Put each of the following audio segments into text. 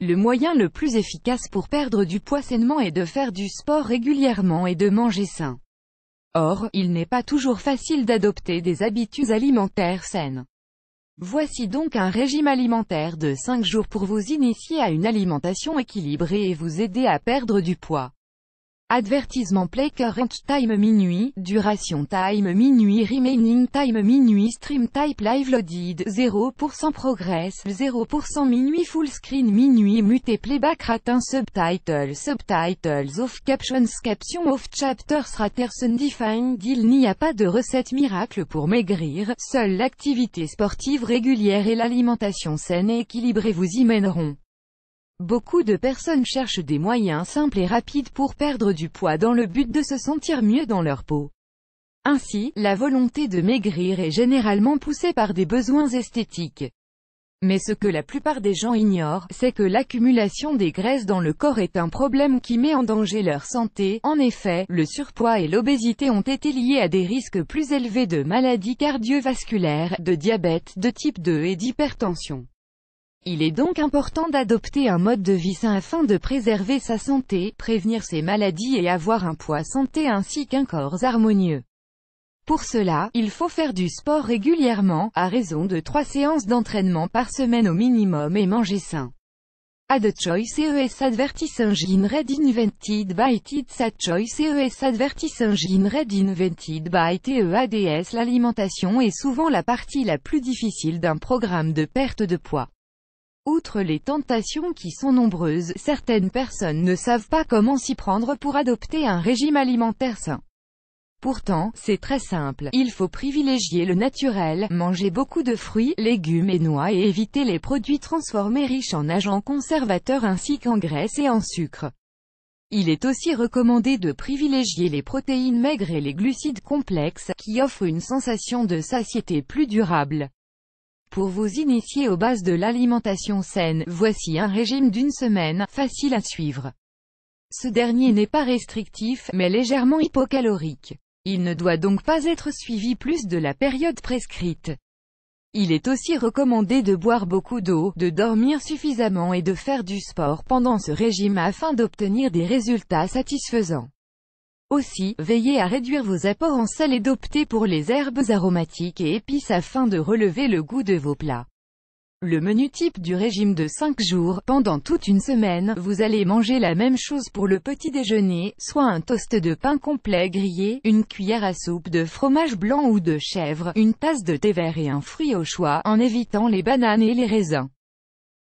Le moyen le plus efficace pour perdre du poids sainement est de faire du sport régulièrement et de manger sain. Or, il n'est pas toujours facile d'adopter des habitudes alimentaires saines. Voici donc un régime alimentaire de 5 jours pour vous initier à une alimentation équilibrée et vous aider à perdre du poids. Avertissement: play current time minuit, duration time minuit, remaining time minuit, stream type live loaded, 0% progress, 0% minuit, full screen minuit, muté playback ratin, subtitles off, captions off, chapters raters undefined. Il n'y a pas de recette miracle pour maigrir, seule l'activité sportive régulière et l'alimentation saine et équilibrée vous y mèneront. Beaucoup de personnes cherchent des moyens simples et rapides pour perdre du poids dans le but de se sentir mieux dans leur peau. Ainsi, la volonté de maigrir est généralement poussée par des besoins esthétiques. Mais ce que la plupart des gens ignorent, c'est que l'accumulation des graisses dans le corps est un problème qui met en danger leur santé. En effet, le surpoids et l'obésité ont été liés à des risques plus élevés de maladies cardiovasculaires, de diabète de type 2 et d'hypertension. Il est donc important d'adopter un mode de vie sain afin de préserver sa santé, prévenir ces maladies et avoir un poids santé ainsi qu'un corps harmonieux. Pour cela, il faut faire du sport régulièrement, à raison de 3 séances d'entraînement par semaine au minimum et manger sain. Add choice ES advertising red invented by TEAD choice ES advertising red invented by TEADS. L'alimentation est souvent la partie la plus difficile d'un programme de perte de poids. Outre les tentations qui sont nombreuses, certaines personnes ne savent pas comment s'y prendre pour adopter un régime alimentaire sain. Pourtant, c'est très simple, il faut privilégier le naturel, manger beaucoup de fruits, légumes et noix et éviter les produits transformés riches en agents conservateurs ainsi qu'en graisse et en sucre. Il est aussi recommandé de privilégier les protéines maigres et les glucides complexes, qui offrent une sensation de satiété plus durable. Pour vous initier aux bases de l'alimentation saine, voici un régime d'une semaine, facile à suivre. Ce dernier n'est pas restrictif, mais légèrement hypocalorique. Il ne doit donc pas être suivi plus de la période prescrite. Il est aussi recommandé de boire beaucoup d'eau, de dormir suffisamment et de faire du sport pendant ce régime afin d'obtenir des résultats satisfaisants. Aussi, veillez à réduire vos apports en sel et d'opter pour les herbes aromatiques et épices afin de relever le goût de vos plats. Le menu type du régime de 5 jours, pendant toute une semaine, vous allez manger la même chose pour le petit déjeuner, soit un toast de pain complet grillé, une cuillère à soupe de fromage blanc ou de chèvre, une tasse de thé vert et un fruit au choix, en évitant les bananes et les raisins.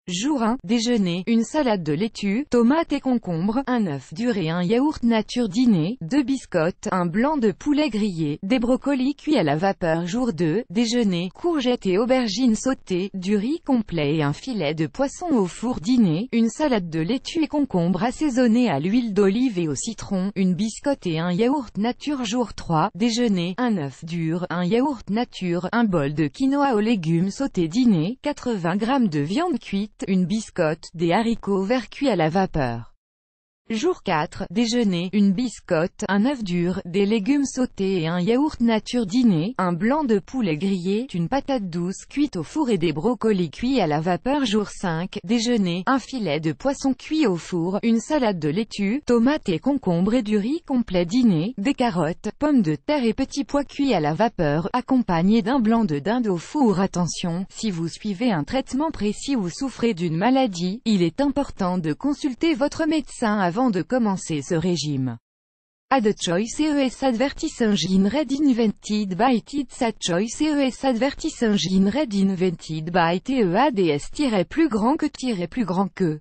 Jour 1, déjeuner, une salade de laitue, tomates et concombres, un œuf dur et un yaourt nature. Dîner, 2 biscottes, un blanc de poulet grillé, des brocolis cuits à la vapeur. Jour 2, déjeuner, courgettes et aubergines sautées, du riz complet et un filet de poisson au four. Dîner, une salade de laitue et concombres assaisonnés à l'huile d'olive et au citron, une biscotte et un yaourt nature. Jour 3, déjeuner, un œuf dur, un yaourt nature, un bol de quinoa aux légumes sautés. Dîner, 80 g de viande cuite, une biscotte, des haricots verts cuits à la vapeur. Jour 4, déjeuner, une biscotte, un œuf dur, des légumes sautés et un yaourt nature. Dîner, un blanc de poulet grillé, une patate douce cuite au four et des brocolis cuits à la vapeur. Jour 5, déjeuner, un filet de poisson cuit au four, une salade de laitue, tomates et concombres et du riz complet. Dîner, des carottes, pommes de terre et petits pois cuits à la vapeur, accompagnés d'un blanc de dinde au four. Attention, si vous suivez un traitement précis ou souffrez d'une maladie, il est important de consulter votre médecin avant de commencer ce régime. Add choice ES advertising red invented by TEAD choice ES advertising red invented by TEADS plus grand que